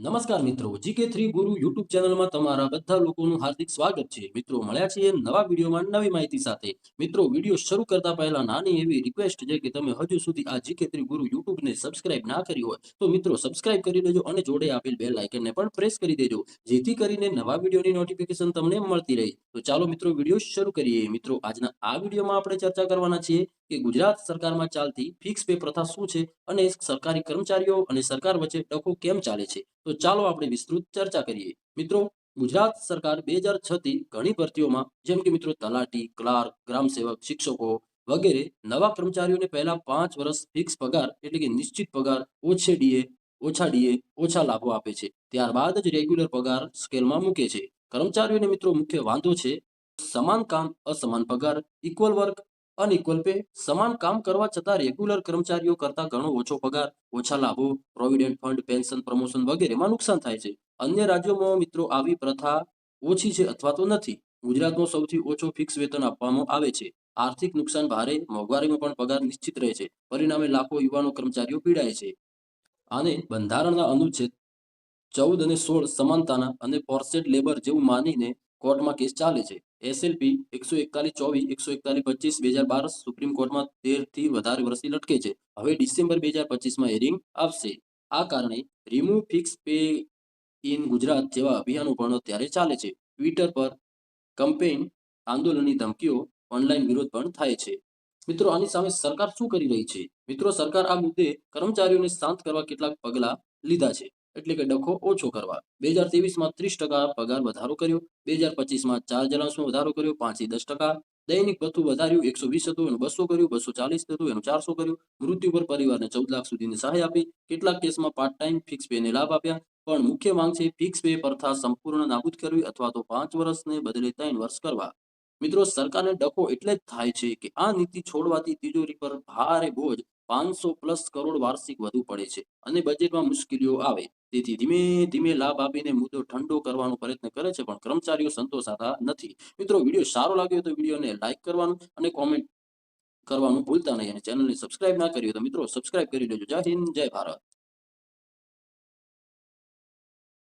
નમસ્કાર મિત્રો, GK3 ગુરુ યુટ્યુબ ચેનલમાં તમારા બધા લોકોનું હાર્દિક સ્વાગત છે. મિત્રો, મળ્યા છીએ નવા વિડીયોમાં નવી માહિતી સાથે. મિત્રો, વિડીયો શરૂ કરતા પહેલા નાની એવી રિક્વેસ્ટ છે કે તમે હજુ સુધી આ GK3 ગુરુ યુટ્યુબને સબસ્ક્રાઇબ ના કરી હોય તો મિત્રો સબસ્ક્રાઇબ કરી દેજો અને જોડે આપેલ બેલ આઇકનને પણ પ્રેસ કરી દેજો, જેથી કરીને નવા વિડીયોની નોટિફિકેશન તમને મળતી રહે. તો ચાલો મિત્રો, વિડીયો શરૂ કરીએ. મિત્રો, આજના આ વિડીયોમાં આપણે ચર્ચા કરવાના છીએ કે ગુજરાત સરકારમાં ચાલતી ફિક્સ પે પ્રથા શું છે અને સરકારી કર્મચારીઓ અને સરકાર વચ્ચે ડખો કેમ ચાલે છે. તો ચાલો આપણે વિસ્તૃત ચર્ચા કરીએ. મિત્રો, ગુજરાત સરકાર 2006 થી ઘણી ભરતીઓમાં જેમ કે મિત્રો તલાટી, ક્લાર્ક, ગ્રામ સેવક, શિક્ષકો વગેરે નવા કર્મચારીઓને પહેલા 5 વર્ષ ફિક્સ પગાર એટલે કે નિશ્ચિત પગાર, ઓછા લાભો આપે છે. ત્યારબાદ જ રેગ્યુલર પગાર સ્કેલમાં મૂકે છે. કર્મચારીઓને મિત્રો મુખ્ય વાંધો છે સમાન કામ અસમાન પગાર, ઇક્વલ વર્ક અનઇક્વલ પે. સમાન કામ કરવા છતાં રેગ્યુલર કર્મચારીઓ કરતા ઘણો ઓછો પગાર, ઓછા લાભો, પ્રોવિડન્ટ ફંડ, પેન્શન, પ્રમોશન વગેરેમાં નુકસાન થાય છે. અન્ય રાજ્યોમાં મિત્રો આવી પ્રથા ઓછી છે અથવા તો નથી. ગુજરાતમાં સૌથી ઓછો ફિક્સ વેતન આપવામાં આવે છે. આર્થિક નુકસાન ભારે, મોંઘવારીમાં પણ પગાર નિશ્ચિત રહે છે. પરિણામે લાખો યુવાનો કર્મચારીઓ પીડાય છે. આને બંધારણના અનુચ્છેદ 14 અને 16 સમાનતાના અને ફોર્સેડ લેબર જેવું માનીને કોર્ટમાં કેસ ચાલે છે. SLP 141-24, 141-25, 2012 સુપ્રીમ કોર્ટમાં 13 થી વધારે વર્ષથી લટકે છે. હવે ડિસેમ્બર 2025માં હિયરિંગ આવશે. આ કારણે remove fix pay in Gujarat જેવા અભિયાનો પણ અત્યારે ચાલે છે. ટ્વિટર પર કમ્પેઇન, આંદોલનની ધમકીઓ, ઓનલાઈન વિરોધ પણ થાય છે. મિત્રો, આની સામે સરકાર શું કરી રહી છે? મિત્રો, સરકાર આ મુદ્દે કર્મચારીઓને શાંત કરવા કેટલાક પગલાં લીધા છે. એટલે કે ડખો ઓછો કરવા. 2023માં 30% પગાર વધારો કર્યો. 2025માં 4 વધારો કર્યો, 5 થી 10%. દૈનિક ભથ્થું વધાર્યું, 120 હતું એનું 200 કર્યું, 240 હતું એનું 400 કર્યું. મૃત્યુ પર પરિવારને 14 લાખ સુધીની સહાય આપી. કેટલાક કેસમાં પાર્ટ ટાઈમ ફિક્સ પેને લાભ આપ્યા. પણ મુખ્ય માંગ છે ફિક્સ પે પ્રથા સંપૂર્ણ નાબૂદ કરવી અથવા તો 5 વર્ષને બદલે 3 વર્ષ કરવા. મિત્રો, સરકારને ડખો એટલે જ થાય છે કે આ નીતિ છોડવાથી તિજોરી પર ભારે બોજ 500+ કરોડ વાર્ષિક વધુ પડે છે અને બજેટમાં મુશ્કેલીઓ આવે. તેથી ધીમે ધીમે લાભ આપીને મુદ્દો ઠંડો કરવાનો પ્રયત્ન કરે છે, પણ કર્મચારીઓ સંતોષાતા નથી. મિત્રો, વિડીયો સારો લાગ્યો તો વિડીયોને લાઈક કરવાનું અને કોમેન્ટ કરવાનું ભૂલતા નહીં, અને ચેનલને સબસ્ક્રાઇબ ના કરી હોય તો મિત્રો સબસ્ક્રાઇબ કરી લેજો. જય હિન્દ, જય ભારત.